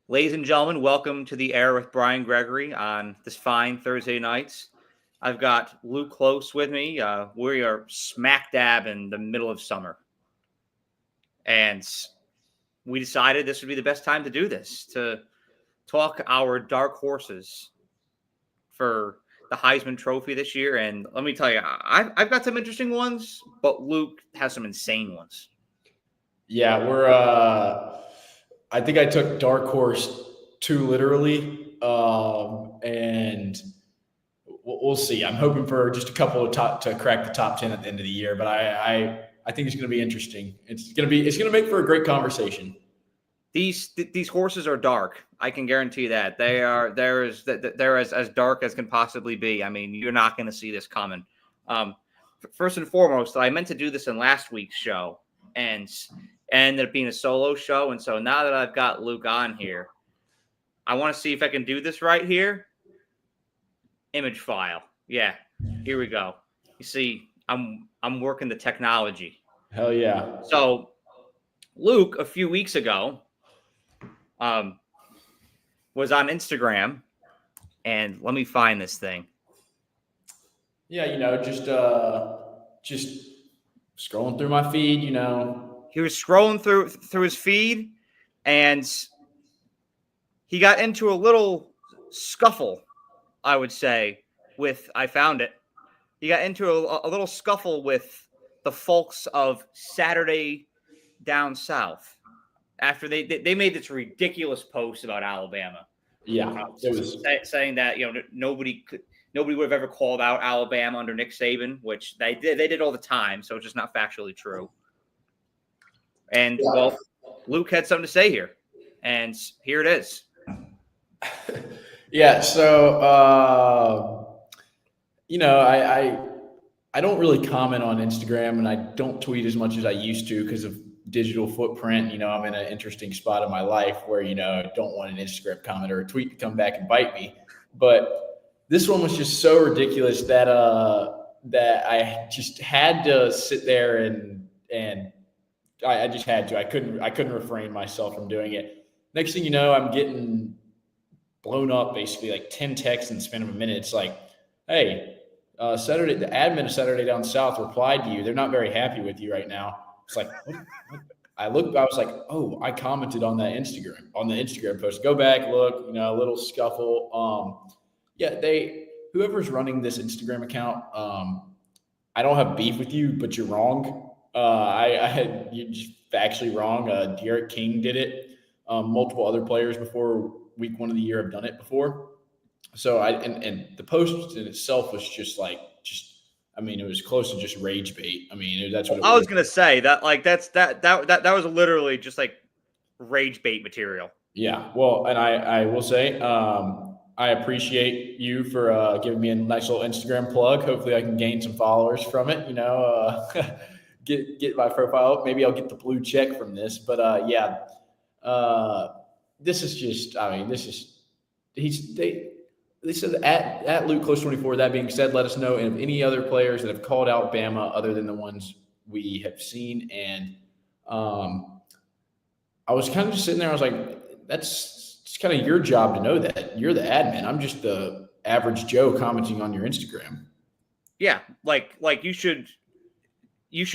Ladies and gentlemen, welcome to the air with Brian Gregory on this fine Thursday nights. I've got Luke Close with me. We are smack dab in the middle of summer. And we decided this would be the best time to do this, to talk our dark horses for the Heisman Trophy this year. And let me tell you, I've got some interesting ones, but Luke has some insane ones. Yeah, I think I took dark horse too literally, and we'll see. I'm hoping for just a couple of top to crack the top 10 at the end of the year, but I think it's going to be interesting. It's going to make for a great conversation. These horses are dark. I can guarantee that they're as dark as can possibly be. I mean, you're not going to see this coming. First and foremost, I meant to do this in last week's show, and ended up being a solo show. And so now that I've got Luke on here, I want to see if I can do this right here. Image file. Yeah, here we go. You see, I'm working the technology. Hell yeah. So Luke, a few weeks ago, was on Instagram, and let me find this thing. Yeah, just scrolling through my feed, He was scrolling through his feed, and he got into a little scuffle, I would say, I found it. He got into a little scuffle with the folks of Saturday Down South after they made this ridiculous post about Alabama. Yeah, it was saying that nobody would have ever called out Alabama under Nick Saban, which they did all the time, so it's just not factually true. And well, Luke had something to say here, and here it is. Yeah, so I don't really comment on Instagram, and I don't tweet as much as I used to because of digital footprint. I'm in an interesting spot in my life where I don't want an Instagram comment or a tweet to come back and bite me. But this one was just so ridiculous that I just had to sit there and I just had to. I couldn't refrain myself from doing it. Next thing you know, I'm getting blown up, basically like 10 texts in the span of a minute. It's like, hey, the admin of Saturday Down South replied to you. They're not very happy with you right now. It's like, what? I was like, oh, I commented on the Instagram post. Go back, look, a little scuffle. Whoever's running this Instagram account, I don't have beef with you, but you're wrong. You're just factually wrong. Derek King did it. Multiple other players before week 1 of the year have done it before. So and the post in itself was it was close to just rage bait. That's what I was gonna say. That was literally just like rage bait material. Yeah. Well, and I will say, I appreciate you for giving me a nice little Instagram plug. Hopefully I can gain some followers from it, get my profile up. Maybe I'll get the blue check from this, but this is just, they said at Luke Close 24. That being said, let us know of any other players that have called out Bama other than the ones we have seen. And I was kind of just sitting there. I was like, that's it's kind of your job to know that. You're the admin. I'm just the average Joe commenting on your Instagram. Yeah, like you should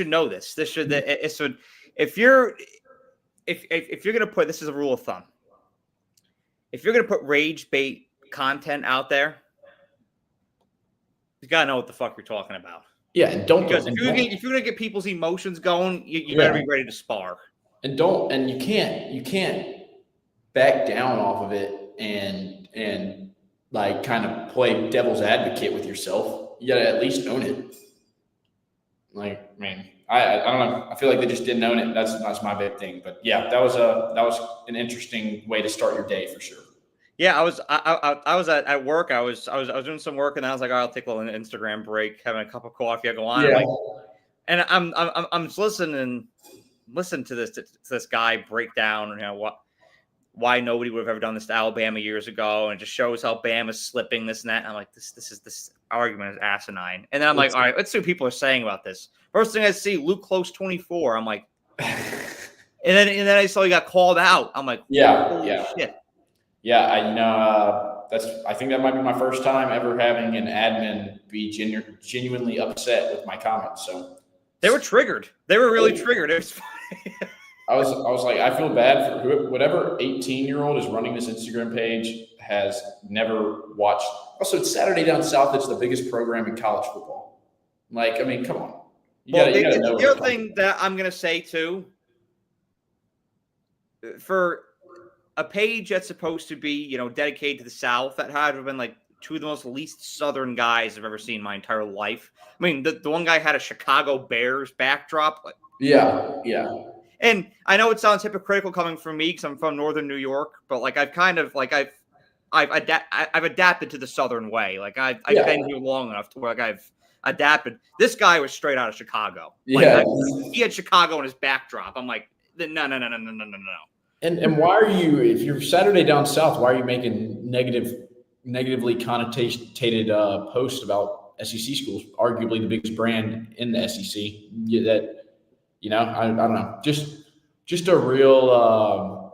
know this. If you're gonna put, this is a rule of thumb. If you're gonna put rage bait content out there, you gotta know what the fuck you're talking about. Yeah, and if you're gonna get people's emotions going, you better be ready to spar. And you can't back down off of it and like kind of play devil's advocate with yourself. You gotta at least own it. Like, man, I don't know. I feel like they just didn't own it. That's my big thing. But yeah, that was an interesting way to start your day for sure. Yeah, I was at work. I was doing some work, and I was like, I'll take a little Instagram break, having a cup of coffee. I go on, yeah. And I'm just listening to this guy break down, why nobody would have ever done this to Alabama years ago, and it just shows how Bama's slipping this and that. And I'm like, this argument is asinine. And then I'm like, all right, let's see what people are saying about this. First thing I see, Luke Close 24. I'm like, and then I saw he got called out. I'm like, yeah. shit. Yeah, I think that might be my first time ever having an admin be genuinely upset with my comments. So They were triggered. They were really triggered. It was funny. I was like, I feel bad for whatever 18-year-old is running this Instagram page has never watched. Also, it's Saturday Down South. It's the biggest program in college football. Like, I mean, come on. You gotta know. The other thing that I'm gonna say too, for a page that's supposed to be, dedicated to the South, that had to have been like two of the most least Southern guys I've ever seen in my entire life. I mean, the one guy had a Chicago Bears backdrop. Yeah. And I know it sounds hypocritical coming from me because I'm from Northern New York, but like I've adapted to the Southern way. Like I've been here long enough to where like I've adapted. This guy was straight out of Chicago. Like he had Chicago in his backdrop. I'm like, no. And why are you, if you're Saturday Down South, why are you making negatively connotated posts about SEC schools, arguably the biggest brand in the SEC? I don't know, just a real,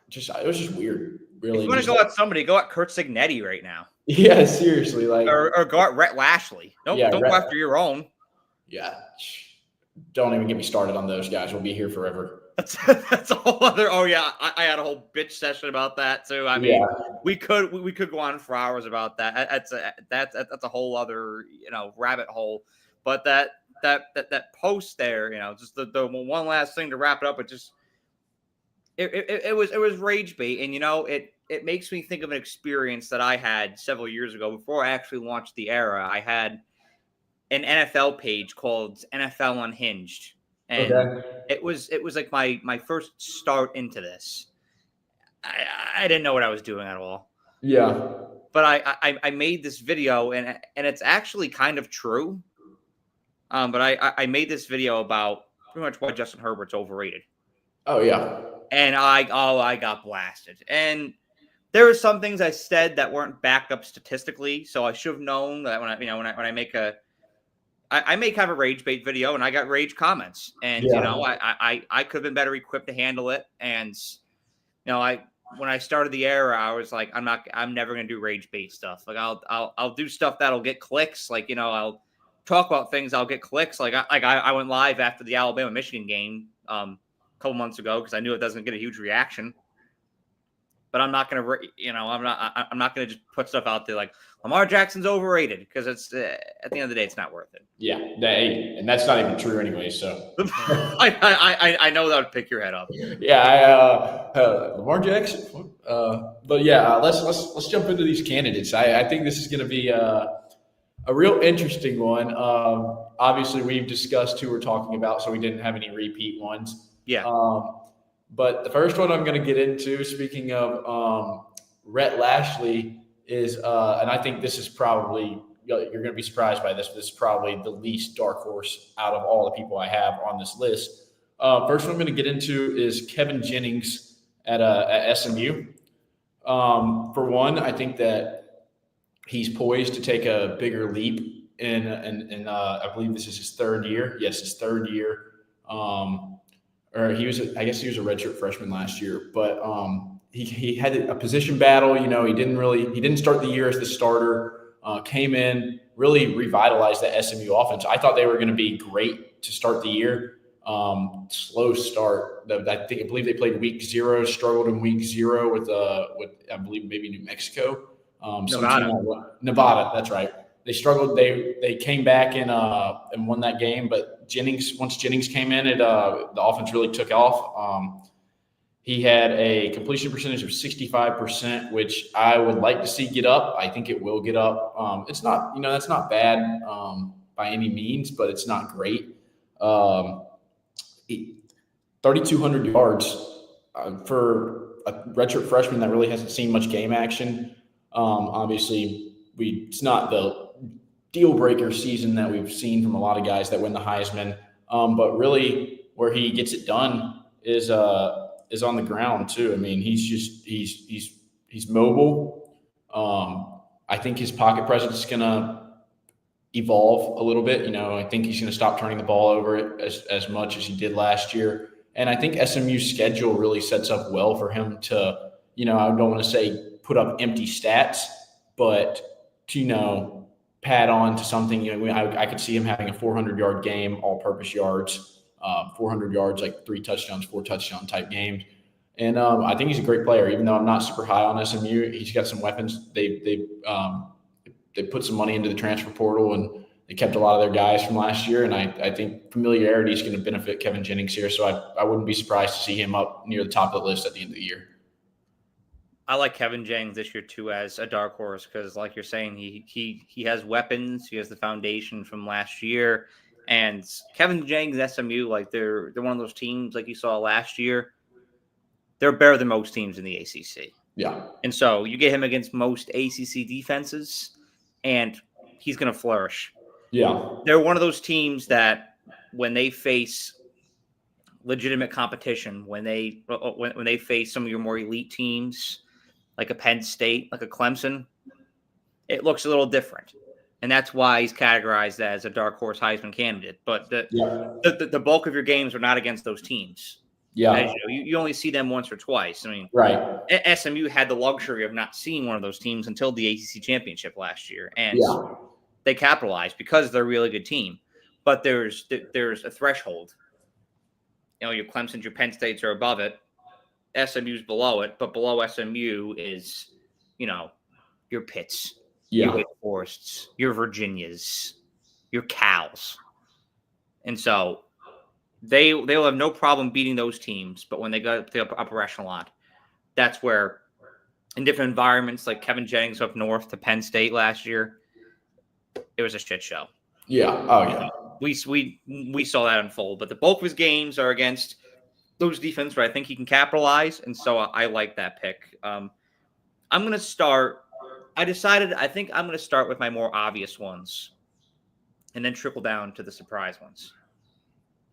it was just weird. Really, if you want to go at somebody, go at Kurt Signetti right now. Yeah, seriously, like or go at Rhett Lashley. Don't go after your own. Yeah, don't even get me started on those guys. We'll be here forever. That's a whole other. Oh yeah, I had a whole bitch session about that too. I mean, we could go on for hours about that. That's a whole other rabbit hole. But that post there, just the one last thing to wrap it up. It was rage bait, and it makes me think of an experience that I had several years ago before I actually launched the era. I had an NFL page called NFL Unhinged. And it was like my first start into this. I didn't know what I was doing at all. Yeah. But I made this video and it's actually kind of true. But I made this video about pretty much why Justin Herbert's overrated. Oh yeah. And I got blasted. And there were some things I said that weren't backed up statistically, so I should have known that when I make I make kind of a rage bait video and I got rage comments and, I could have been better equipped to handle it. And, when I started the era, I was like, I'm never going to do rage bait stuff. Like I'll do stuff that'll get clicks. Like, I'll talk about things. I'll get clicks. I went live after the Alabama Michigan game, a couple months ago, cause I knew it doesn't get a huge reaction, but I'm not going to, I'm not going to just put stuff out there like Lamar Jackson's overrated because it's at the end of the day, it's not worth it. Yeah, and that's not even true anyway. So I know that would pick your head up. Yeah, Lamar Jackson. But yeah, let's jump into these candidates. I think this is going to be a real interesting one. Obviously, we've discussed who we're talking about, so we didn't have any repeat ones. Yeah. But the first one I'm going to get into, speaking of Rhett Lashley, is and I think this is probably, you're going to be surprised by this, but this is probably the least dark horse out of all the people I have on this list. First one I'm going to get into is Kevin Jennings at SMU. For one, I think that he's poised to take a bigger leap in I believe this is his third year. Yes, his third year. Or I guess he was a redshirt freshman last year, but he had a position battle. He didn't start the year as the starter. Came in, really revitalized the SMU offense. I thought they were going to be great to start the year. Slow start. I believe they played week 0, struggled in week 0 with I believe maybe New Mexico. Nevada, that's right. They struggled. They came back and won that game, but once Jennings came in, the offense really took off. He had a completion percentage of 65%, which I would like to see get up. I think it will get up. It's not, that's not bad by any means, but it's not great. 3,200 yards for a redshirt freshman that really hasn't seen much game action. Obviously, it's not the deal breaker season that we've seen from a lot of guys that win the Heisman. But really where he gets it done is on the ground too. I mean, he's mobile. I think his pocket presence is going to evolve a little bit. I think he's going to stop turning the ball over as much as he did last year. And I think SMU's schedule really sets up well for him to I don't want to say put up empty stats, but to, pad on to something. I could see him having a 400-yard game, all-purpose yards, 400 yards, like 3 touchdowns, 4 touchdown type games. And I think he's a great player, even though I'm not super high on SMU. He's got some weapons. They put some money into the transfer portal, and they kept a lot of their guys from last year. And I think familiarity is going to benefit Kevin Jennings here. So I wouldn't be surprised to see him up near the top of the list at the end of the year. I like Kevin Jennings this year too as a dark horse because, like you're saying, he has weapons. He has the foundation from last year, and Kevin Jennings and SMU, like they're one of those teams like you saw last year. They're better than most teams in the ACC. Yeah, and so you get him against most ACC defenses, and he's going to flourish. Yeah, they're one of those teams that when they face legitimate competition, when they face some of your more elite teams, like a Penn State, like a Clemson, it looks a little different. And that's why he's categorized as a dark horse Heisman candidate. But the bulk of your games are not against those teams. Yeah. As you only see them once or twice. I mean, right. SMU had the luxury of not seeing one of those teams until the ACC championship last year. And they capitalized because they're a really good team. But there's a threshold. Your Clemson's, your Penn States are above it. SMU's below it, but below SMU is, your Pitts, your Wake Forests, your Virginias, your Cals. And so they'll have no problem beating those teams, but when they go to the upper echelon, that's where in different environments, like Kevin Jennings up north to Penn State last year, it was a shit show. Yeah. Oh, yeah. We saw that unfold, but the bulk of his games are against those defense where I think he can capitalize, and so I like that pick. I'm going to start. I think I'm going to start with my more obvious ones, and then trickle down to the surprise ones.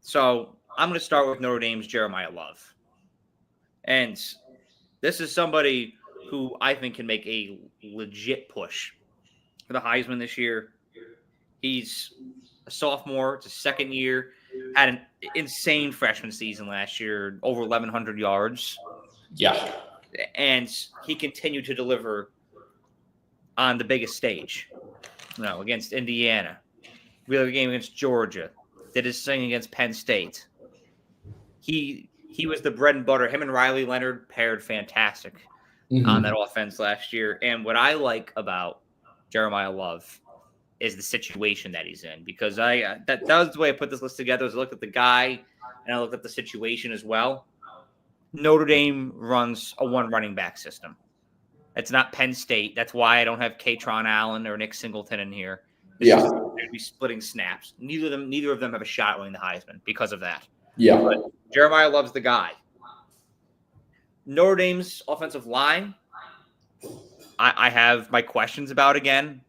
So I'm going to start with Notre Dame's Jeremiah Love, and this is somebody who I think can make a legit push for the Heisman this year. He's a sophomore. It's his second year. Had an insane freshman season last year, over 1,100 yards. Yeah. And he continued to deliver on the biggest stage. Against Indiana. Really good game against Georgia. Did his thing against Penn State. He was the bread and butter. Him and Riley Leonard paired fantastic on that offense last year. And what I like about Jeremiah Love is the situation that he's in, because that was the way I put this list together. Was I looked at the guy and I looked at the situation as well. Notre Dame runs a one running back system. It's not Penn State. That's why I don't have Katron Allen or Nick Singleton in here. They'd be splitting snaps. Neither of them have a shot winning the Heisman because of that. Yeah. But Jeremiah Love's the guy. Notre Dame's offensive line, I have my questions about again,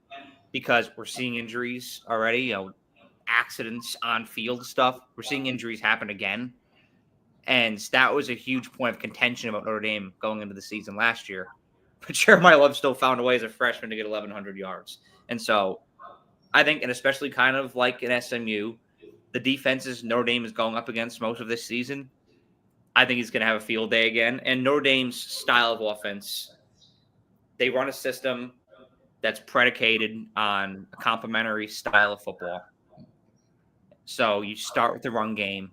because we're seeing injuries already, accidents on field stuff. We're seeing injuries happen again. And that was a huge point of contention about Notre Dame going into the season last year. But Jeremiah Love still found a way as a freshman to get 1,100 yards. And so I think, and especially kind of like in SMU, the defenses Notre Dame is going up against most of this season, I think he's going to have a field day again. And Notre Dame's style of offense, they run a system that's predicated on a complementary style of football. So you start with the run game,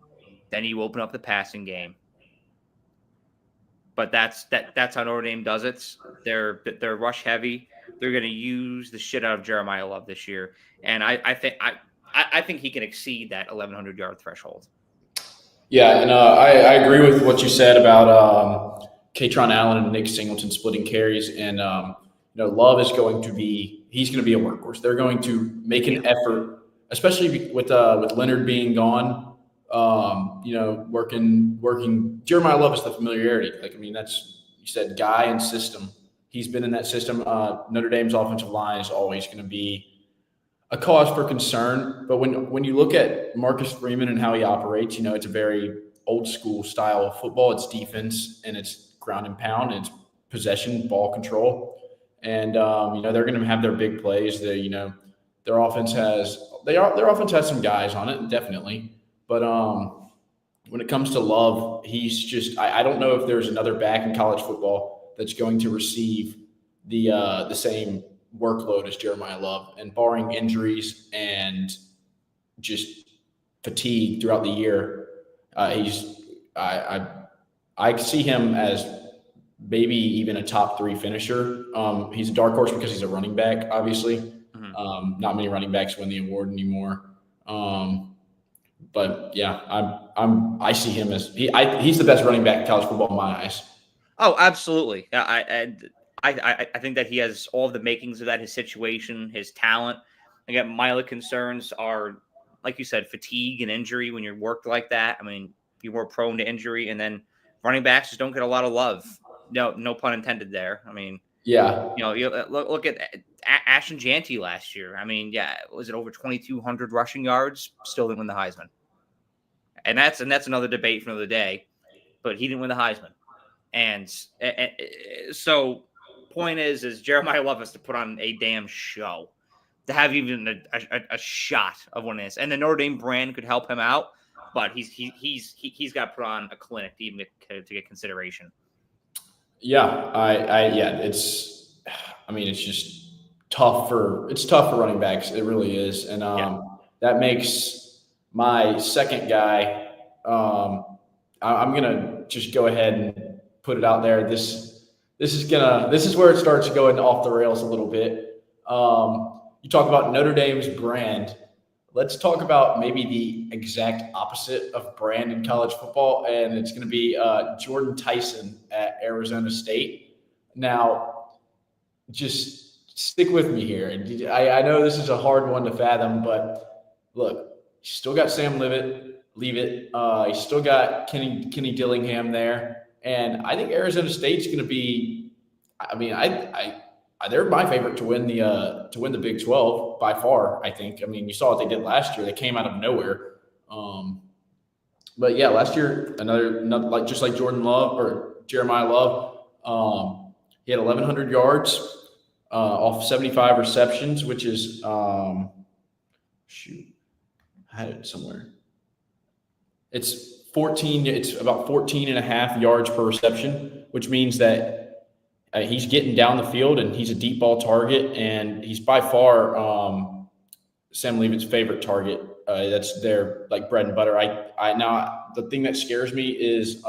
then you open up the passing game. But that's how Notre Dame does it. They're rush heavy. They're going to use the shit out of Jeremiah Love this year, and I think he can exceed that 1,100 yard threshold. Yeah, and I agree with what you said about Katron Allen and Nick Singleton splitting carries, and Love is going to be a workhorse. They're going to make an effort, especially with Leonard being gone. Working. Jeremiah Love is the familiarity. That's, you said, guy and system. He's been in that system. Notre Dame's offensive line is always going to be a cause for concern. But when you look at Marcus Freeman and how he operates, it's a very old school style of football. It's defense and it's ground and pound and it's possession, ball control. And they're going to have their big plays. Their offense has some guys on it, definitely. But when it comes to Love, he's just – I don't know if there's another back in college football that's going to receive the same workload as Jeremiah Love, and barring injuries and just fatigue throughout the year, I see him as maybe even a top 3 finisher. He's a dark horse because he's a running back, obviously. Not many running backs win the award anymore. But yeah, I see him as he's the best running back in college football in my eyes. Oh, absolutely. I think that he has all the makings of that. His situation, his talent. Again, my other concerns are, like you said, fatigue and injury. When you're worked like that, I mean, you're more prone to injury, and then running backs just don't get a lot of love. No pun intended there. I mean, Yeah, you look at Ashton Janty last year. I mean, yeah, was it over 2,200 rushing yards? Still didn't win the Heisman, and that's another debate for another day. But he didn't win the Heisman, and so point is Jeremiah Love has to put on a damn show to have even a shot of winning this, and the Notre Dame brand could help him out, but he's got to put on a clinic to even to get consideration. yeah, it's just tough for running backs. It really is, and that makes my second guy. I'm gonna just go ahead and put it out there. This is where it starts going off the rails a little bit. You talk about Notre Dame's brand. Let's talk about maybe the exact opposite of brand in college football, and it's going to be Jordan Tyson at Arizona State. Now, just stick with me here. I know this is a hard one to fathom, but look, you still got Sam Leavitt. You still got Kenny Dillingham there, and I think Arizona State's going to be. I mean, they're my favorite to win the Big 12 by far. I think. I mean, you saw what they did last year. They came out of nowhere. But yeah, last year another just like Jordan Love or Jeremiah Love, he had 1,100 yards off 75 receptions, which is I had it somewhere. It's about 14 and a half yards per reception, which means that he's getting down the field and he's a deep ball target, and he's by far Sam Leavitt's favorite target. That's their like bread and butter. Now the thing that scares me is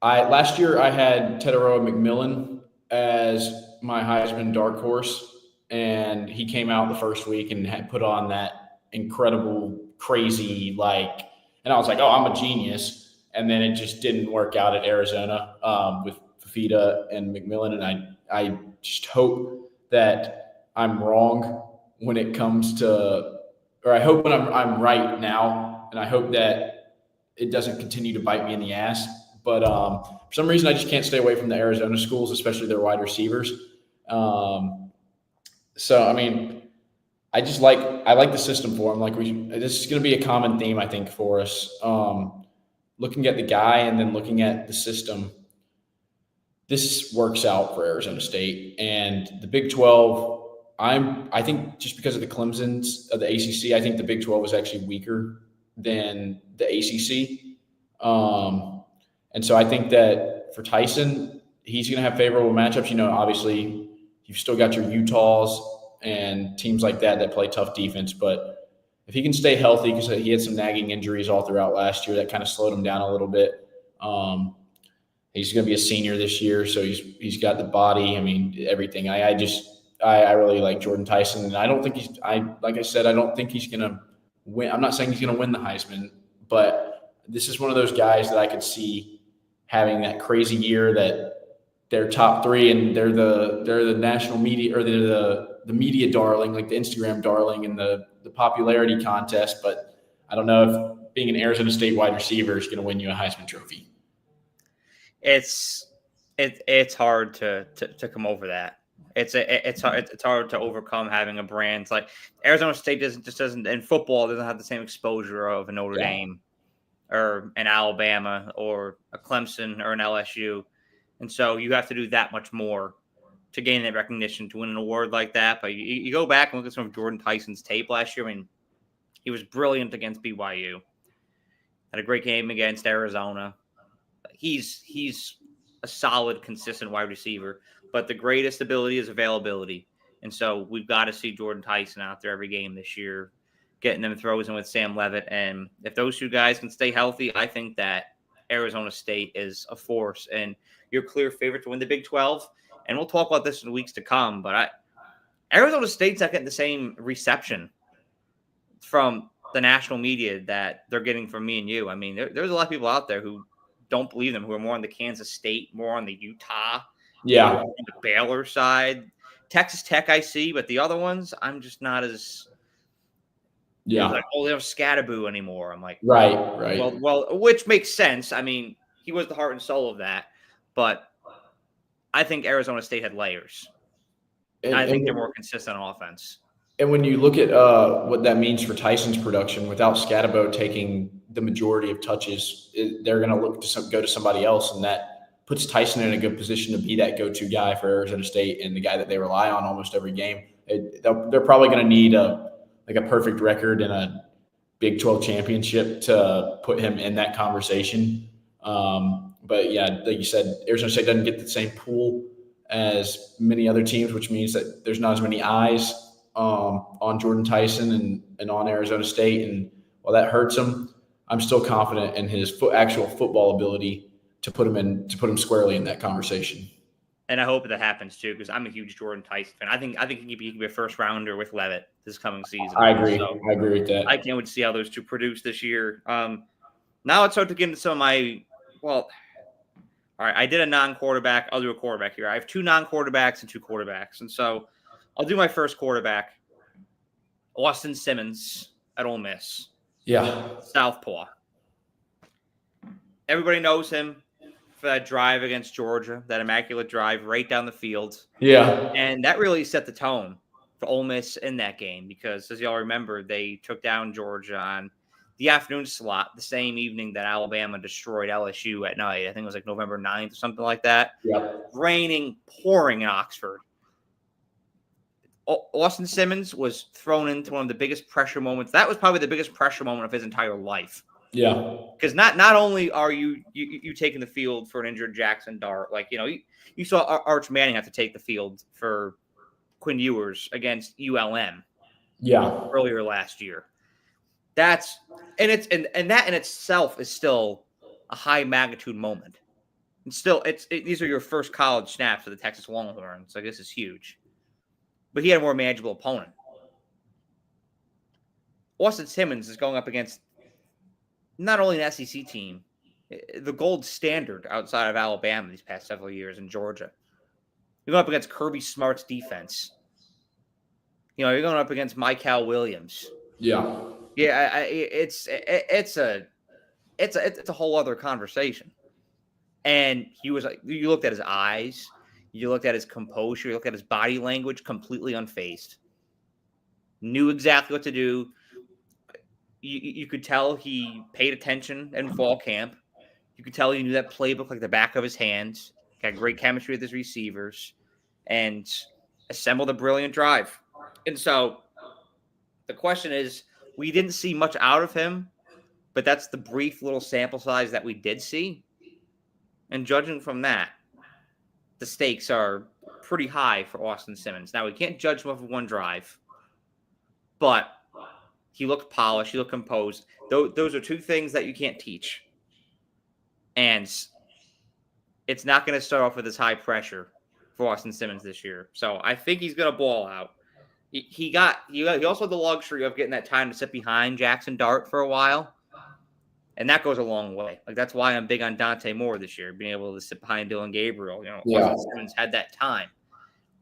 last year I had Teteroa McMillan as my Heisman dark horse, and he came out the first week and had put on that incredible, crazy and I was like, oh, I'm a genius. And then it just didn't work out at Arizona with Fafita and McMillan, and I just hope that I'm wrong when it comes to, or I hope when I'm right now, and I hope that it doesn't continue to bite me in the ass. But for some reason, I just can't stay away from the Arizona schools, especially their wide receivers. So I mean, I like the system for them. This is going to be a common theme, I think, for us. Looking at the guy and then looking at the system. This works out for Arizona State and the Big 12. I think just because of the Clemsons of the ACC, I think the Big 12 is actually weaker than the ACC. And so I think that for Tyson, he's going to have favorable matchups. Obviously, you've still got your Utahs and teams like that play tough defense. But if he can stay healthy, because he had some nagging injuries all throughout last year that kind of slowed him down a little bit. He's going to be a senior this year, so he's got the body. I mean, everything. I really like Jordan Tyson, and I don't think I don't think he's going to win. I'm not saying he's going to win the Heisman, but this is one of those guys that I could see having that crazy year that they're top 3 and they're the national media, or they're the media darling, like the Instagram darling and the popularity contest. But I don't know if being an Arizona State wide receiver is going to win you a Heisman Trophy. It's hard to come over that. It's hard to overcome having a brand like Arizona State doesn't in football doesn't have the same exposure of a Notre Dame or an Alabama or a Clemson or an LSU, and so you have to do that much more to gain that recognition to win an award like that. But you go back and look at some of Jordan Tyson's tape last year. I mean, he was brilliant against BYU. Had a great game against Arizona. He's a solid, consistent wide receiver, but the greatest ability is availability. And so we've got to see Jordan Tyson out there every game this year, getting them throws in with Sam Levitt. And if those two guys can stay healthy, I think that Arizona State is a force and your clear favorite to win the Big 12. And we'll talk about this in the weeks to come, but Arizona State's not getting the same reception from the national media that they're getting from me and you. I mean, there's a lot of people out there who don't believe them, who are more on the Kansas State, more on the Utah, Yeah. on the Baylor side. Texas Tech I see, but the other ones, I'm just not as like, oh, they don't Scatterboo anymore. I'm like, right. Well, which makes sense. I mean, he was the heart and soul of that, but I think Arizona State had layers. And I think they're more consistent on offense. And when you look at what that means for Tyson's production, without Scatterbo taking the majority of touches, they're going to look to go to somebody else, and that puts Tyson in a good position to be that go-to guy for Arizona State and the guy that they rely on almost every game. They're probably going to need a perfect record and a Big 12 championship to put him in that conversation. But yeah, like you said, Arizona State doesn't get the same pool as many other teams, which means that there's not as many eyes on Jordan Tyson and on Arizona State. And while that hurts him, I'm still confident in his actual football ability to put him squarely in that conversation. And I hope that happens too, because I'm a huge Jordan Tyson fan. I think he can be a first rounder with Levitt this coming season. I agree. So I agree with that. I can't wait to see how those two produce this year. Now let's start to get into some of my all right, I did a non-quarterback. I'll do a quarterback here. I have 2 non-quarterbacks and 2 quarterbacks. And so I'll do my first quarterback, Austin Simmons at Ole Miss. Yeah. Southpaw. Everybody knows him for that drive against Georgia, that immaculate drive right down the field. Yeah. And that really set the tone for Ole Miss in that game because, as y'all remember, they took down Georgia on the afternoon slot the same evening that Alabama destroyed LSU at night. I think it was like November 9th or something like that. Yep. Raining, pouring in Oxford. Austin Simmons was thrown into one of the biggest pressure moments. That was probably the biggest pressure moment of his entire life. Yeah. Because not only are you taking the field for an injured Jackson Dart, like, you saw Arch Manning have to take the field for Quinn Ewers against ULM. Yeah. Earlier last year. And that in itself is still a high magnitude moment. And still, these are your first college snaps for the Texas Longhorns. Like, this is huge. But he had a more manageable opponent. Austin Simmons is going up against not only an SEC team, the gold standard outside of Alabama these past several years in Georgia. You're going up against Kirby Smart's defense. You're going up against Michael Williams. Yeah. Yeah, it's a whole other conversation. And he was like, you looked at his eyes, you looked at his composure, you looked at his body language, completely unfazed. Knew exactly what to do. You could tell he paid attention in fall camp. You could tell he knew that playbook like the back of his hand. Got great chemistry with his receivers and assembled a brilliant drive. And so the question is, we didn't see much out of him, but that's the brief little sample size that we did see. And judging from that, the stakes are pretty high for Austin Simmons. Now, we can't judge him off of one drive, but he looked polished, he looked composed. Those are 2 things that you can't teach. And it's not going to start off with this high pressure for Austin Simmons this year. So I think he's going to ball out. He also had the luxury of getting that time to sit behind Jackson Dart for a while. And that goes a long way. Like, that's why I'm big on Dante Moore this year, being able to sit behind Dylan Gabriel. Austin Simmons had that time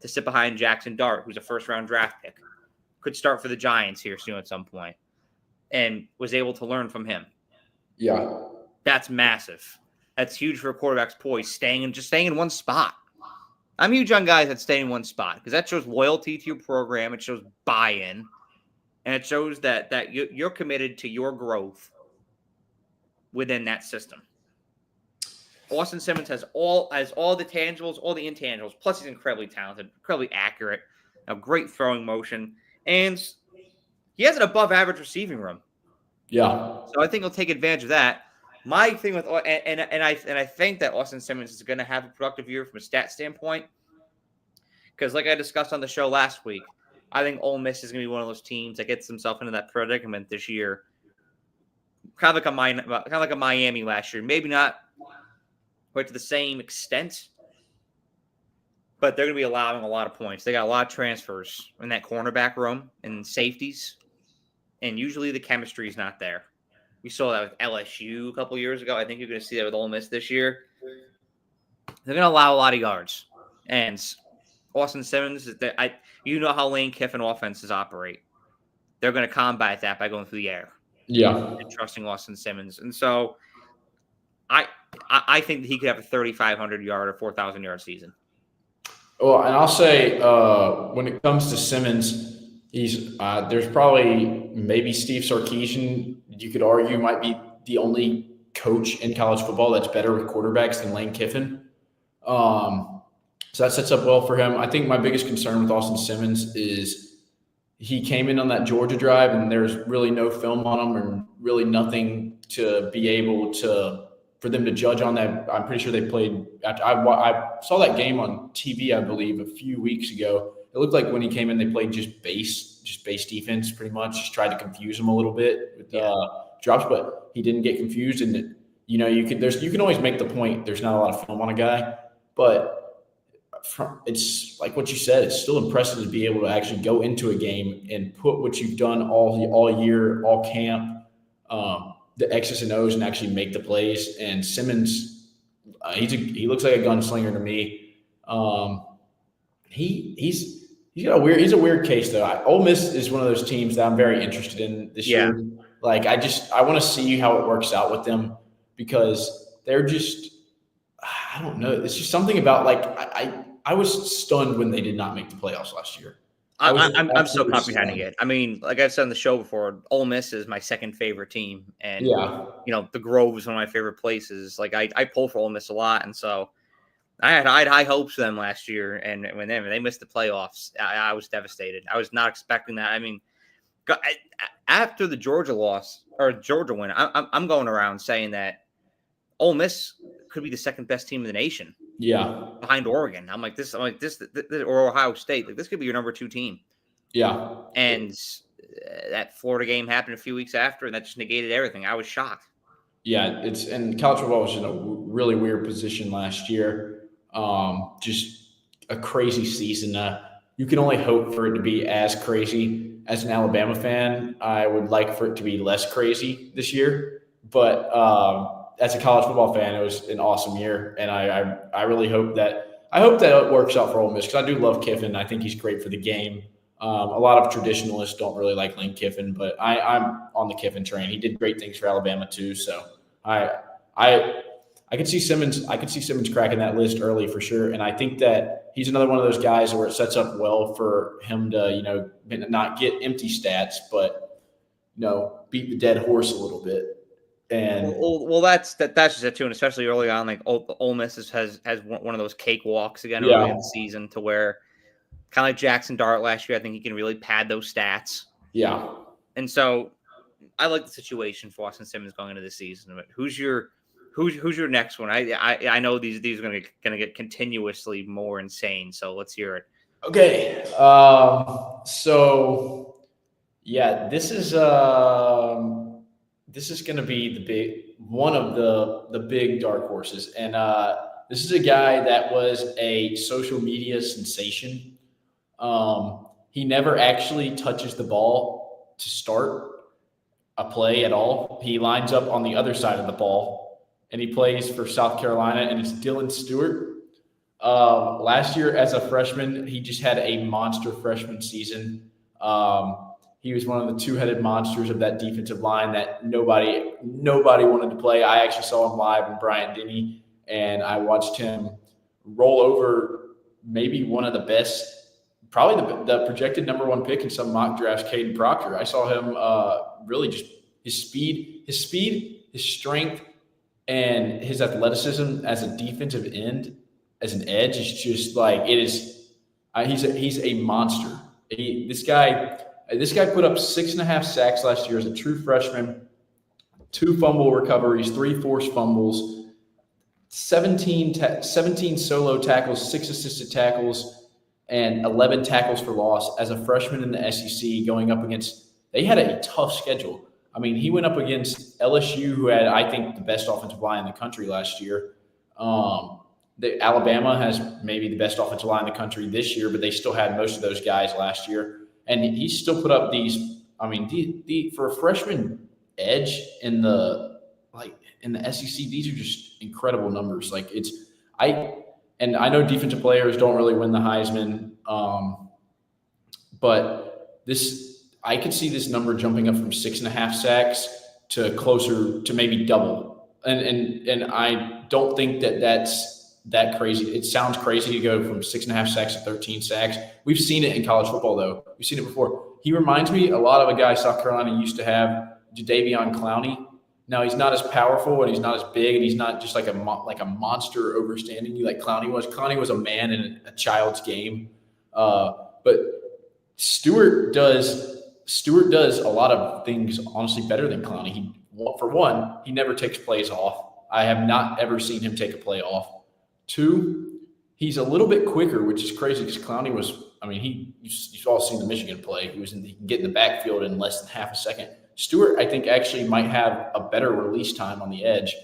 to sit behind Jackson Dart, who's a first-round draft pick. Could start for the Giants here soon at some point, and was able to learn from him. Yeah. That's massive. That's huge for a quarterback's poise, staying in one spot. I'm huge on guys that stay in one spot because that shows loyalty to your program. It shows buy-in, and it shows that you're committed to your growth within that system. Austin Simmons has all the tangibles, all the intangibles. Plus, he's incredibly talented, incredibly accurate, a great throwing motion, and he has an above-average receiving room. Yeah. So I think he'll take advantage of that. My thing with and I think that Austin Simmons is going to have a productive year from a stat standpoint because, like I discussed on the show last week, I think Ole Miss is going to be one of those teams that gets themselves into that predicament this year, kind of like a Miami last year. Maybe not quite to the same extent, but they're going to be allowing a lot of points. They got a lot of transfers in that cornerback room and safeties, and usually the chemistry is not there. We saw that with LSU a couple years ago. I think you're going to see that with Ole Miss this year. They're going to allow a lot of yards. And Austin Simmons, you know how Lane Kiffin offenses operate. They're going to combat that by going through the air. Yeah. And trusting Austin Simmons. And so I think that he could have a 3,500 yard or 4,000 yard season. Well, and I'll say when it comes to Simmons, he's there's probably maybe Steve Sarkisian, you could argue, might be the only coach in college football that's better with quarterbacks than Lane Kiffin. So that sets up well for him. I think my biggest concern with Austin Simmons is he came in on that Georgia drive and there's really no film on him and really nothing to be able to for them to judge on that. I'm pretty sure they played. I saw that game on TV, I believe, a few weeks ago. It looked like when he came in, they played just base defense, pretty much. Just tried to confuse him a little bit with drops, but he didn't get confused. And you can always make the point. There's not a lot of film on a guy, but it's like what you said. It's still impressive to be able to actually go into a game and put what you've done all year, all camp, the X's and O's, and actually make the plays. And Simmons, he looks like a gunslinger to me. He's a weird case though. Ole Miss is one of those teams that I'm very interested in this year. Like I want to see how it works out with them because they're just, I don't know. It's just something about I was stunned when they did not make the playoffs last year. I'm still comprehending it. I mean, like I've said on the show before, Ole Miss is my second favorite team, and the Grove is one of my favorite places. Like I pull for Ole Miss a lot, and so I had high hopes for them last year, and when they missed the playoffs, I was devastated. I was not expecting that. I mean, after the Georgia loss or Georgia win, I'm going around saying that Ole Miss could be the second best team in the nation. Yeah, behind Oregon. I'm like this or Ohio State. Like this could be your number 2 team. Yeah, and that Florida game happened a few weeks after, and that just negated everything. I was shocked. Yeah, and college football was in a really weird position last year. Just a crazy season. You can only hope for it to be as crazy. As an Alabama fan, I would like for it to be less crazy this year, but as a college football fan, it was an awesome year, and I really hope that it works out for Ole Miss because I do love Kiffin. I think he's great for the game. A lot of traditionalists don't really like Lane Kiffin, but I'm on the Kiffin train. He did great things for Alabama too, so I could see Simmons. I could see Simmons cracking that list early for sure, and I think that he's another one of those guys where it sets up well for him to not get empty stats, but beat the dead horse a little bit. And that's just it too, and especially early on, like Ole Miss has one of those cakewalks again early in the season to where kind of like Jackson Dart last year. I think he can really pad those stats. Yeah, and so I like the situation for Austin Simmons going into the season. But who's your next one? I know these are going to get continuously more insane. So let's hear it. Okay, so yeah, this is going to be one of the big dark horses. And this is a guy that was a social media sensation. He never actually touches the ball to start a play at all. He lines up on the other side of the ball, and he plays for South Carolina, and it's Dylan Stewart. Last year as a freshman, he just had a monster freshman season. He was one of the two-headed monsters of that defensive line that nobody wanted to play. I actually saw him live in Bryant-Denny, and I watched him roll over maybe one of the best, probably the projected number 1 pick in some mock drafts, Caden Proctor. I saw him really just his speed, his strength, and his athleticism as a defensive end, as an edge, is just like it is. He's a monster. This guy put up 6.5 sacks last year as a true freshman. 2 fumble recoveries, 3 forced fumbles, 17 solo tackles, 6 assisted tackles, and 11 tackles for loss as a freshman in the SEC going up against – they had a tough schedule. I mean, he went up against LSU, who had, I think, the best offensive line in the country last year. Alabama has maybe the best offensive line in the country this year, but they still had most of those guys last year. And he still put up these – I mean, for a freshman edge in the SEC, these are just incredible numbers. Like and I know defensive players don't really win the Heisman, but I could see this number jumping up from 6.5 sacks to closer to maybe double. And I don't think that's that crazy. It sounds crazy to go from 6.5 sacks to 13 sacks. We've seen it in college football, though. We've seen it before. He reminds me a lot of a guy South Carolina used to have, Jadeveon Clowney. Now, he's not as powerful and he's not as big and he's not just like a monster overstanding you like Clowney was. Clowney was a man in a child's game. But Stewart does a lot of things honestly better than Clowney. For one, he never takes plays off. I have not ever seen him take a play off. 2, he's a little bit quicker, which is crazy because Clowney was, I mean, you've all seen the Michigan play. He can get in the backfield in less than half a second. Stewart, I think, actually might have a better release time on the edge.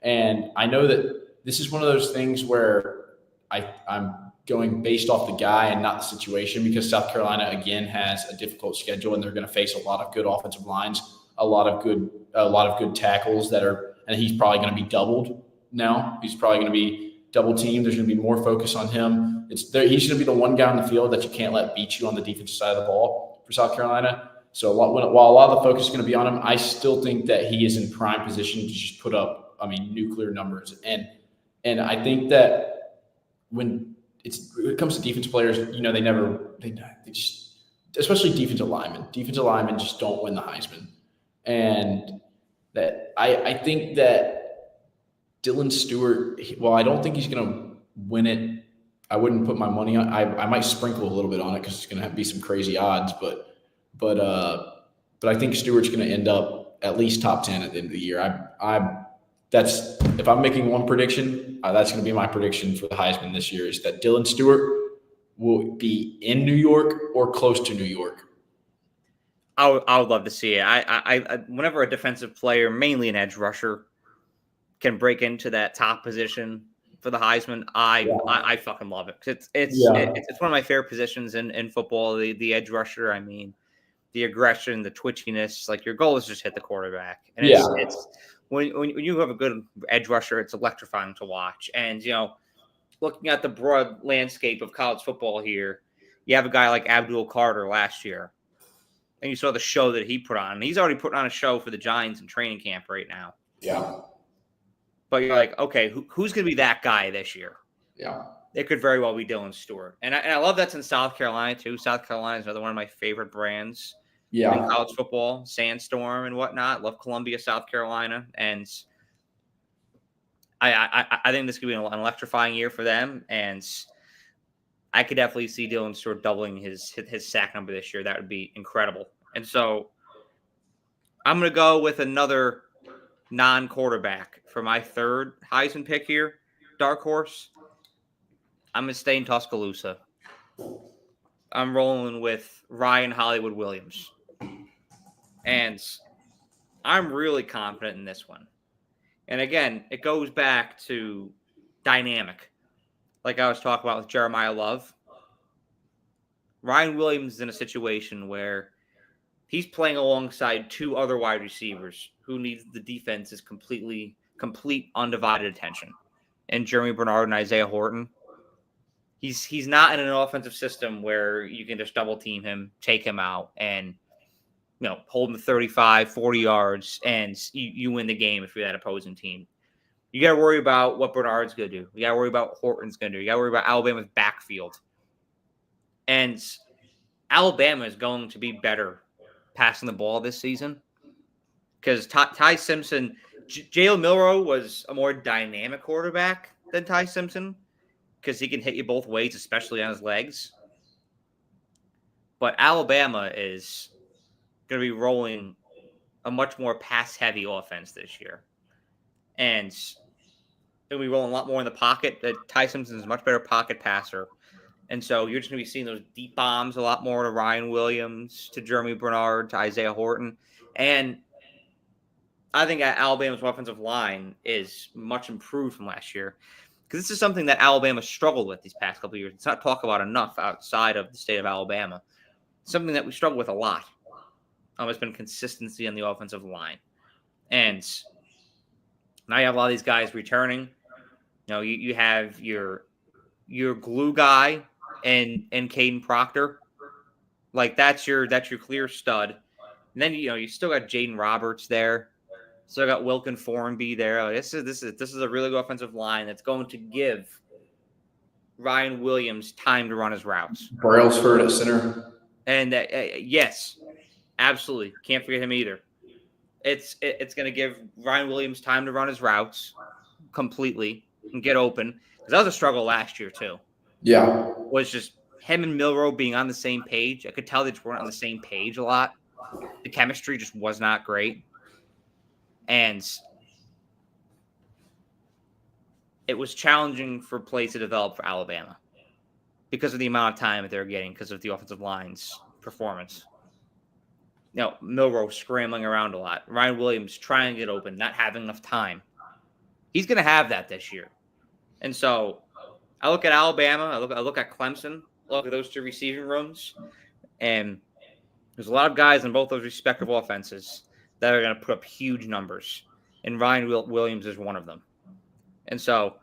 And I know that this is one of those things where I'm going based off the guy and not the situation, because South Carolina, again, has a difficult schedule and they're going to face a lot of good offensive lines, a lot of good tackles and he's probably going to be doubled now. He's probably going to be double teamed. There's going to be more focus on him. He's going to be the one guy on the field that you can't let beat you on the defensive side of the ball for South Carolina. So while a lot of the focus is going to be on him, I still think that he is in prime position to just put up, nuclear numbers. And I think that when it comes to defensive players, they just, especially defensive linemen just don't win the Heisman. And that I think that Dylan Stewart, while I don't think he's going to win it, I wouldn't put my money on. I might sprinkle a little bit on it because it's going to be some crazy odds, but I think Stewart's going to end up at least top 10 at the end of the year. If I'm making one prediction, that's going to be my prediction for the Heisman this year, is that Dylan Stewart will be in New York or close to New York. I would love to see it. I whenever a defensive player, mainly an edge rusher, can break into that top position for the Heisman, I fucking love it. It's one of my favorite positions in football. The edge rusher. I mean, the aggression, the twitchiness. Like, your goal is just hit the quarterback, and it's when you have a good edge rusher, it's electrifying to watch. And looking at the broad landscape of college football here, you have a guy like Abdul Carter last year, and you saw the show that he put on. And he's already putting on a show for the Giants in training camp right now. Yeah. But you're like, okay, who's going to be that guy this year? Yeah. It could very well be Dylan Stewart. And I love that's in South Carolina, too. South Carolina is another one of my favorite brands in college football, Sandstorm and whatnot. Love Columbia, South Carolina. And I think this could be an electrifying year for them. And I could definitely see Dylan Stewart doubling his sack number this year. That would be incredible. And so I'm going to go with another non-quarterback for my third Heisman pick here, dark horse. I'm going to stay in Tuscaloosa. I'm rolling with Ryan Hollywood Williams. And I'm really confident in this one. And again, it goes back to dynamic. Like I was talking about with Jeremiah Love. Ryan Williams is in a situation where he's playing alongside 2 other wide receivers who needs the defense's complete undivided attention. And Jeremy Bernard and Isaiah Horton. He's not in an offensive system where you can just double team him, take him out, and hold him to 35, 40 yards, and you win the game if you're that opposing team. You got to worry about what Bernard's going to do. You got to worry about what Horton's going to do. You got to worry about Alabama's backfield. And Alabama is going to be better passing the ball this season because Ty Simpson, Jalen Milroe was a more dynamic quarterback than Ty Simpson because he can hit you both ways, especially on his legs. But Alabama is going to be rolling a much more pass-heavy offense this year. And they'll be rolling a lot more in the pocket. Ty Simpson is a much better pocket passer. And so you're just going to be seeing those deep bombs a lot more to Ryan Williams, to Jeremy Bernard, to Isaiah Horton. And I think Alabama's offensive line is much improved from last year, because this is something that Alabama struggled with these past couple of years. It's not talked about enough outside of the state of Alabama. Something that we struggle with a lot has been consistency on the offensive line. And now you have a lot of these guys returning. You have your glue guy and Caden Proctor. Like that's your clear stud. And then you still got Jaden Roberts there. Still got Wilkin Formby there. This is a really good offensive line that's going to give Ryan Williams time to run his routes. Brailsford at center. And yes, absolutely. Can't forget him either. It's going to give Ryan Williams time to run his routes completely and get open. Because that was a struggle last year too. Yeah. Was just him and Milroe being on the same page. I could tell they just weren't on the same page a lot. The chemistry just was not great. And it was challenging for plays to develop for Alabama because of the amount of time that they're getting, because of the offensive line's performance. Milroe scrambling around a lot. Ryan Williams trying to get open, not having enough time. He's going to have that this year. And so I look at Alabama, I look at Clemson, I look at those two receiving rooms, and there's a lot of guys in both those respective offenses that are going to put up huge numbers, and Ryan Williams is one of them. And so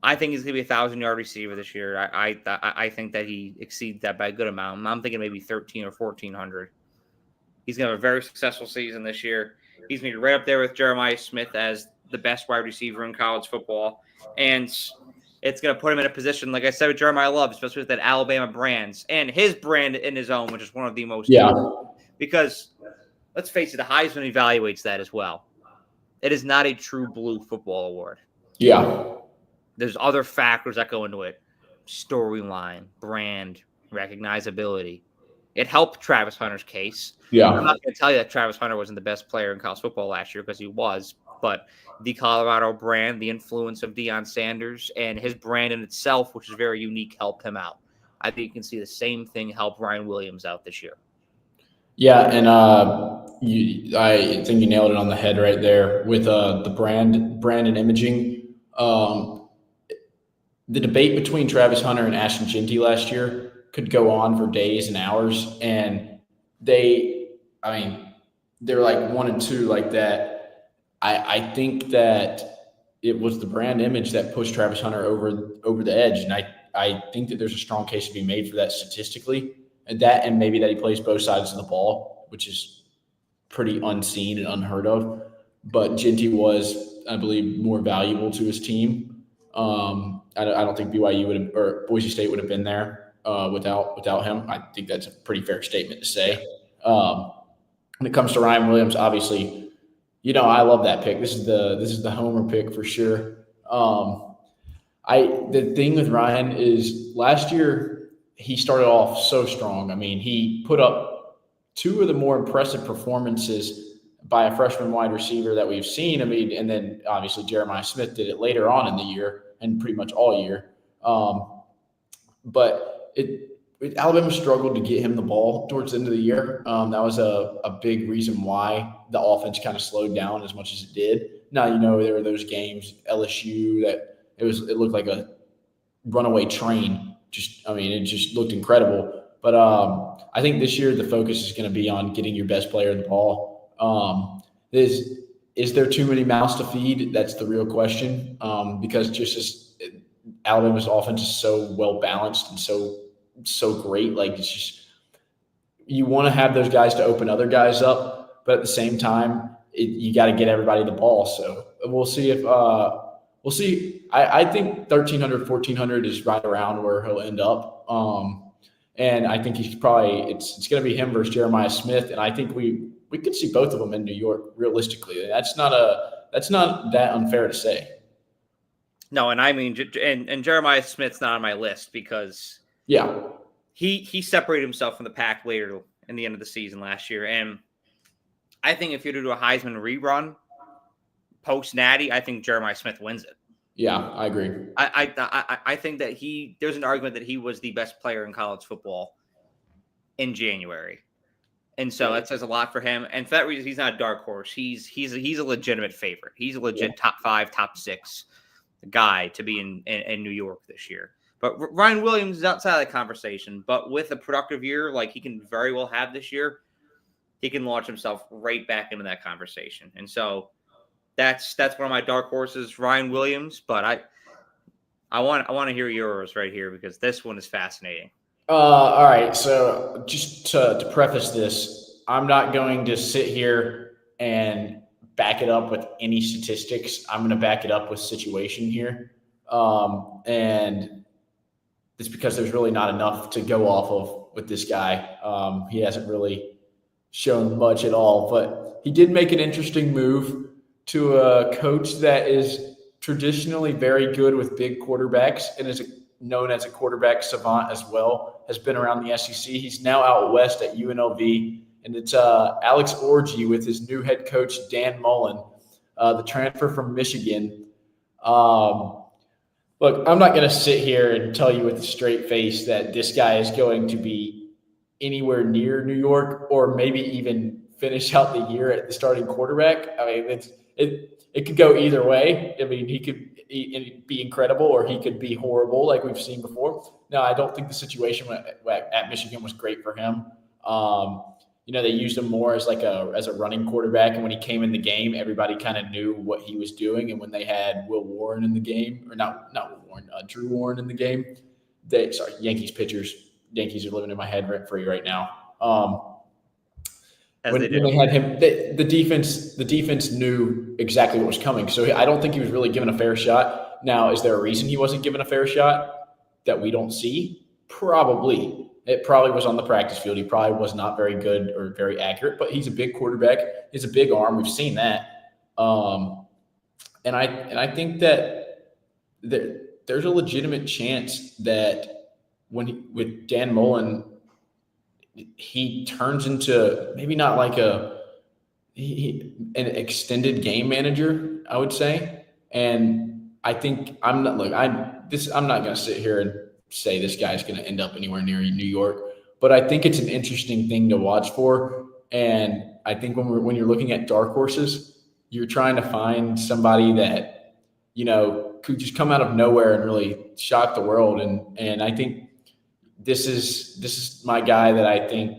I think he's going to be a 1,000-yard receiver this year. I think that he exceeds that by a good amount. I'm thinking maybe 1,300 or 1,400. He's going to have a very successful season this year. He's going to be right up there with Jeremiah Smith as the best wide receiver in college football. And it's going to put him in a position, like I said, with Jeremiah Love, especially with that Alabama brands and his brand in his own, which is one of the most. Yeah. Because let's face it, the Heisman evaluates that as well. It is not a true blue football award. Yeah. There's other factors that go into it. Storyline, brand, recognizability. It helped Travis Hunter's case. Yeah. I'm not going to tell you that Travis Hunter wasn't the best player in college football last year, because he was. But the Colorado brand, the influence of Deion Sanders, and his brand in itself, which is very unique, helped him out. I think you can see the same thing help Ryan Williams out this year. Yeah, and I think you nailed it on the head right there with the brand and imaging. The debate between Travis Hunter and Ashton Jeanty last year could go on for days and hours, and they're like 1 and 2 like that. I think that it was the brand image that pushed Travis Hunter over the edge, and I think that there's a strong case to be made for that statistically. And maybe that he plays both sides of the ball, which is pretty unseen and unheard of. But Jeanty was, I believe, more valuable to his team. I don't think BYU would have, or Boise State would have been there without him. I think that's a pretty fair statement to say. When it comes to Ryan Williams, obviously, I love that pick. This is the homer pick for sure. The thing with Ryan is last year, he started off so strong. I mean, he put up 2 of the more impressive performances by a freshman wide receiver that we've seen. I mean, and then obviously Jeremiah Smith did it later on in the year and pretty much all year. But Alabama struggled to get him the ball towards the end of the year. That was a big reason why the offense kind of slowed down as much as it did. Now, there were those games, LSU, that it looked like a runaway train. It just looked incredible. But I think this year the focus is going to be on getting your best player the ball. Is there too many mouths to feed? That's the real question. Because just as Alabama's offense is so well balanced and so great, like it's just you want to have those guys to open other guys up, but at the same time, you got to get everybody the ball. So we'll see if. We'll see. I think 1,300, 1,400 is right around where he'll end up. And I think he's probably it's going to be him versus Jeremiah Smith. And I think we could see both of them in New York realistically. That's not that unfair to say. No, and I mean, and Jeremiah Smith's not on my list because he separated himself from the pack later in the end of the season last year, and I think if you do a Heisman rerun post Natty, I think Jeremiah Smith wins it. Yeah, I agree. I think that there's an argument that he was the best player in college football in January. And so that says a lot for him. And for that reason, he's not a dark horse. He's a legitimate favorite. He's a legit top 5, top 6 guy to be in New York this year. But Ryan Williams is outside of the conversation. But with a productive year like he can very well have this year, he can launch himself right back into that conversation. And so that's one of my dark horses, Ryan Williams. But I want to hear yours right here because this one is fascinating. All right. So just to preface this, I'm not going to sit here and back it up with any statistics. I'm going to back it up with situation here. And it's because there's really not enough to go off of with this guy. He hasn't really shown much at all, but he did make an interesting move to a coach that is traditionally very good with big quarterbacks and is known as a quarterback savant as well, has been around the SEC. He's now out west at UNLV, and it's Alex Orgy with his new head coach, Dan Mullen, the transfer from Michigan. Look, I'm not going to sit here and tell you with a straight face that this guy is going to be anywhere near New York or maybe even finish out the year at the starting quarterback. I mean, it could go either way. I mean, he could be incredible or he could be horrible like we've seen before. No, I don't think the situation at Michigan was great for him. They used him more as as a running quarterback, and when he came in the game, everybody kind of knew what he was doing. And when they had Will Warren in the game, or not Will Warren, Drew Warren in the game, Yankees pitchers. Yankees are living in my head rent free right now. When they had him, the defense knew exactly what was coming. So I don't think he was really given a fair shot. Now, is there a reason he wasn't given a fair shot that we don't see? Probably. It probably was on the practice field. He probably was not very good or very accurate, but he's a big quarterback. He's a big arm. We've seen that. And I think that there's a legitimate chance that with Dan Mullen, he turns into maybe not like an extended game manager, I would say. And I think I'm not going to sit here and say this guy's going to end up anywhere near New York, but I think it's an interesting thing to watch for. And I think when you're looking at dark horses, you're trying to find somebody that, could just come out of nowhere and really shock the world. And I think this is my guy that I think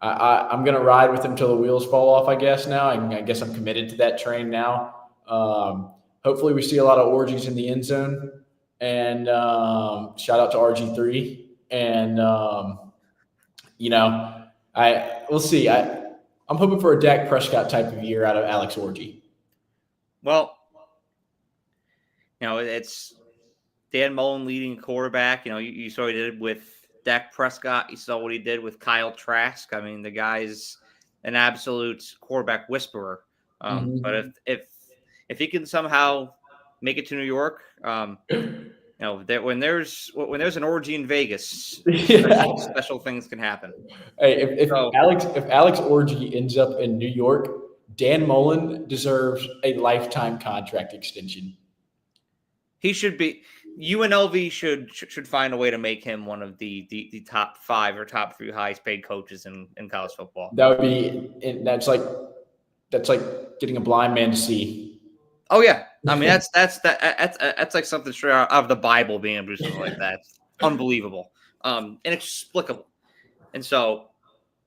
I'm going to ride with him till the wheels fall off, I guess now. I guess I'm committed to that train now. Hopefully we see a lot of orgies in the end zone. And shout out to RG3. And, we'll see. I'm hoping for a Dak Prescott type of year out of Alex Orgy. Well, it's Dan Mullen leading quarterback. You saw what he did with Dak Prescott. You saw what he did with Kyle Trask. I mean, the guy's an absolute quarterback whisperer. But if he can somehow make it to New York, that when there's an orgy in Vegas, special things can happen. Hey, if Alex Orgy ends up in New York, Dan Mullen deserves a lifetime contract extension. He should be. UNLV should find a way to make him one of the top 5 or top 3 highest paid coaches in college football. That's like getting a blind man to see. Oh yeah, I mean that's like something straight out of the Bible, being able to do something like that. It's unbelievable, inexplicable. And so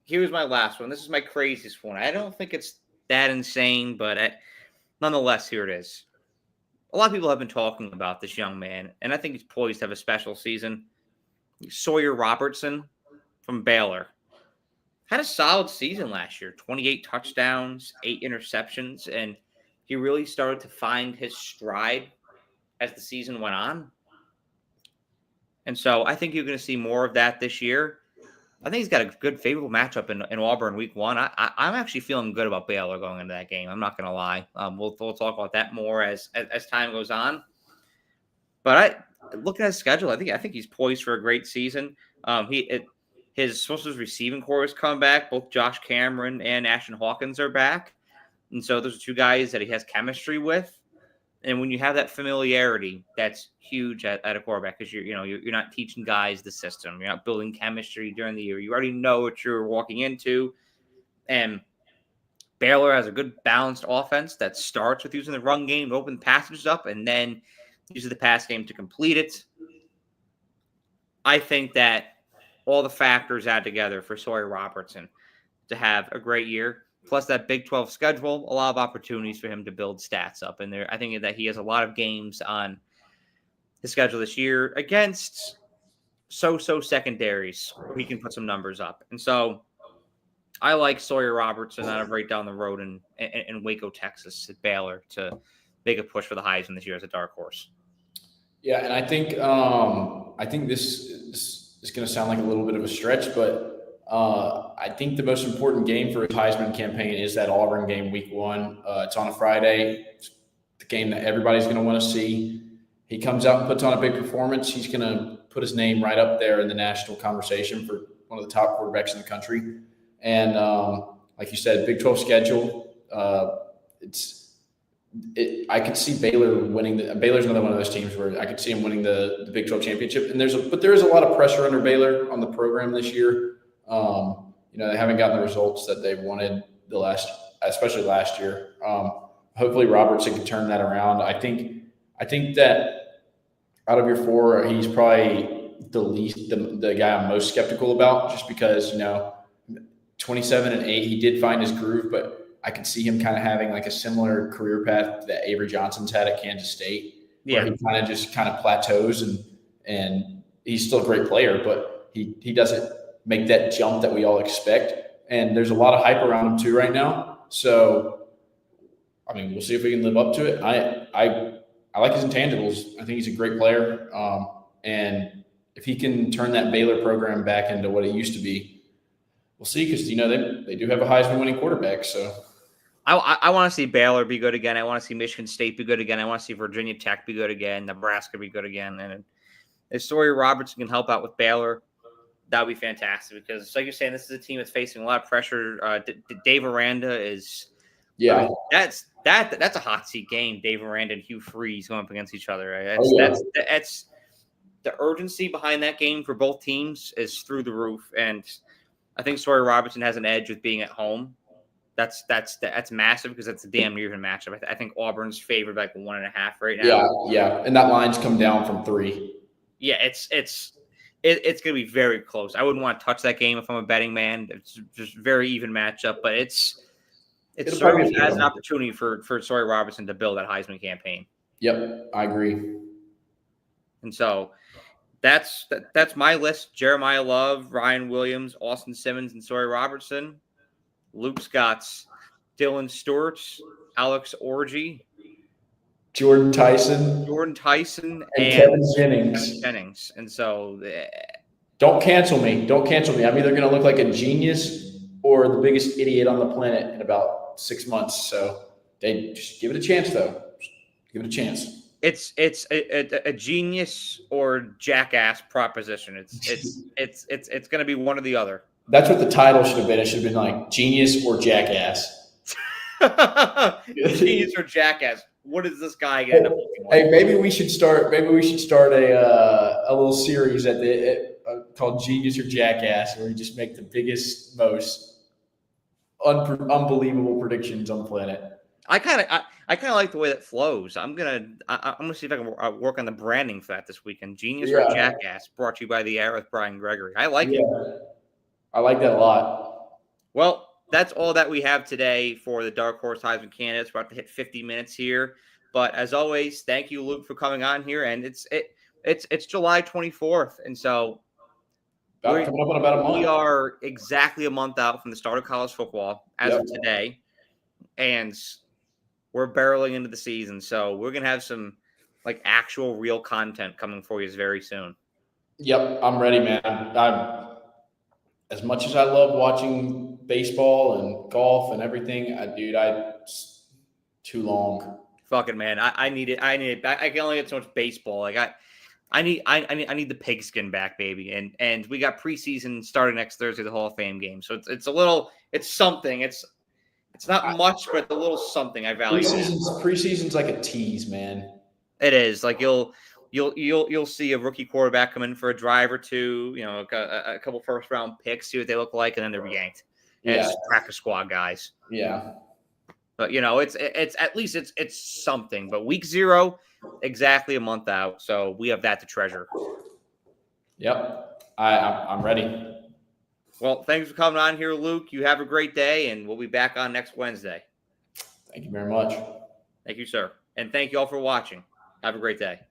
here's my last one. This is my craziest one. I don't think it's that insane, but nonetheless, here it is. A lot of people have been talking about this young man, and I think he's poised to have a special season. Sawyer Robertson from Baylor had a solid season last year, 28 touchdowns, 8 interceptions, and he really started to find his stride as the season went on. And so I think you're going to see more of that this year. I think he's got a good, favorable matchup in Auburn week 1. I'm actually feeling good about Baylor going into that game. I'm not going to lie. We'll talk about that more as time goes on. But looking at his schedule, I think he's poised for a great season. His receiving core has come back. Both Josh Cameron and Ashton Hawkins are back. And so those are two guys that he has chemistry with. And when you have that familiarity, that's huge at a quarterback because you're not teaching guys the system. You're not building chemistry during the year. You already know what you're walking into. And Baylor has a good balanced offense that starts with using the run game to open passages up and then uses the pass game to complete it. I think that all the factors add together for Sawyer Robertson to have a great year. Plus that Big 12 schedule, a lot of opportunities for him to build stats up in there. I think that he has a lot of games on his schedule this year against so secondaries where he can put some numbers up. And so I like Sawyer Robertson out of right down the road in Waco, Texas at Baylor to make a push for the Heisman this year as a dark horse. Yeah, and I think this is going to sound like a little bit of a stretch, but I think the most important game for his Heisman campaign is that Auburn game week 1. It's on a Friday. It's the game that everybody's going to want to see. He comes out and puts on a big performance. He's going to put his name right up there in the national conversation for one of the top quarterbacks in the country. And like you said, Big 12 schedule. I could see Baylor winning. Baylor's another one of those teams where I could see him winning the Big 12 championship. And there is a lot of pressure under Baylor on the program this year. They haven't gotten the results that they wanted especially last year. Hopefully Robertson can turn that around. I think that out of your 4, he's probably the guy I'm most skeptical about, just because 27-8, he did find his groove, but I could see him kind of having like a similar career path that Avery Johnson's had at Kansas State, where he kind of plateaus and he's still a great player, but he doesn't make that jump that we all expect. And there's a lot of hype around him too right now. So, I mean, we'll see if we can live up to it. I like his intangibles. I think he's a great player. And if he can turn that Baylor program back into what it used to be, we'll see, because they do have a Heisman winning quarterback. So I want to see Baylor be good again. I want to see Michigan State be good again. I want to see Virginia Tech be good again. Nebraska be good again. And if Sawyer Robertson can help out with Baylor, that would be fantastic, because, like you're saying, this is a team that's facing a lot of pressure. Dave Aranda is – yeah, that's a hot seat game. Dave Aranda and Hugh Freeze going up against each other. Right? That's the urgency behind that game for both teams is through the roof. And I think Sawyer Robertson has an edge with being at home. That's massive, because that's a damn near even matchup. I think Auburn's favored by like 1.5 right now. Yeah, and that line's come down from 3. Yeah, it's going to be very close. I wouldn't want to touch that game if I'm a betting man. It's just very even matchup, but it serves as an opportunity for Sawyer Robertson to build that Heisman campaign. Yep, I agree. And so that's my list. Jeremiah Love, Ryan Williams, Austin Simmons, and Sawyer Robertson. Luke Scott's Dylan Stewart, Alex Orji, Jordan Tyson, and Kevin Jennings. And so don't cancel me. I'm either going to look like a genius or the biggest idiot on the planet in about 6 months. So they just give it a chance, though. Give it a chance. It's a genius or jackass proposition. It's going to be one or the other. That's what the title should have been. It should have been like Genius or Jackass. Genius or Jackass. What is this guy going to end up looking like? Hey, maybe we should start a little series called Genius or Jackass, where we just make the biggest, most unbelievable predictions on the planet. I kind of like the way that flows. I'm gonna see if I can work on the branding for that this weekend. Genius or Jackass, brought to you by The Air with Brian Gregory. I like it. I like that a lot. Well, that's all that we have today for the Dark Horse Heisman candidates. We're about to hit 50 minutes here, but as always, thank you, Luke, for coming on here. And it's July 24th, and so coming up on about a month. We are exactly a month out from the start of college football as of today, and we're barreling into the season. So we're gonna have some like actual real content coming for you very soon. Yep, I'm ready, man. As much as I love watching baseball and golf and everything, it's too long. Fucking man, I need it. I can only get so much baseball. Like I need the pigskin back, baby. And we got preseason starting next Thursday, the Hall of Fame game. So it's something. It's not much, but a little something. I value that. Preseason's like a tease, man. It is like you'll see a rookie quarterback come in for a drive or two, a couple first round picks, see what they look like, and then they're yanked. And it's practice squad guys. Yeah. But it's at least it's something. But week 0, exactly a month out, so we have that to treasure. Yep, I'm ready. Well, thanks for coming on here, Luke. You have a great day, and we'll be back on next Wednesday. Thank you very much. Thank you, sir, and thank you all for watching. Have a great day.